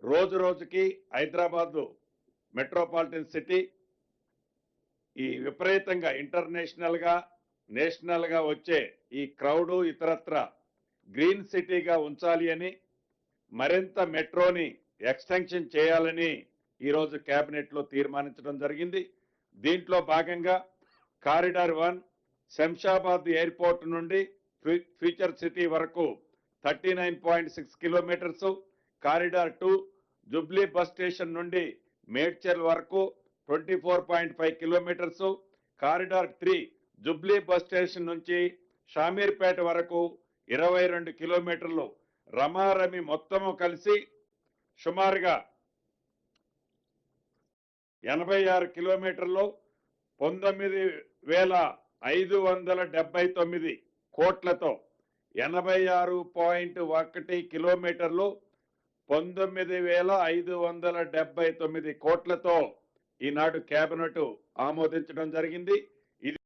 రోజు రోజుకి Hyderabad metropolitan city ఈ విపరీతంగా ఇంటర్నేషనల్ గా నేషనల్ గా వచ్చే ఈ క్రౌడ్ ఇతరత్ర గ్రీన్ సిటీగా ఉంచాలి అని మరింత మెట్రోని ఎక్స్టెన్షన్ చేయాలని ఈరోజు కేబినెట్ లో తీర్మానించడం జరిగింది. దీంట్లో భాగంగా కారిడార్ 1 శంషాబాద్ ఎయిర్పోర్ట్ నుండి ఫ్యూచర్ సిటీ వరకు 39.6 kilometres, corridor 2 Jubilee bus station నుండి మేడ్చల్ వరకు 24.5 kilometres, corridor 3 Jubilee bus station నుంచి షామీర్పేట వరకు 22 కిలోమీటర్లు రమారమి మొత్తము కలిసి సుమారుగా 86 కిలోమీటర్లు 19,579 కోట్లతో 86.1 కిలోమీటర్లు 19,579 కోట్లతో ఈనాడు కేబినెట్ ఆమోదించడం జరిగింది.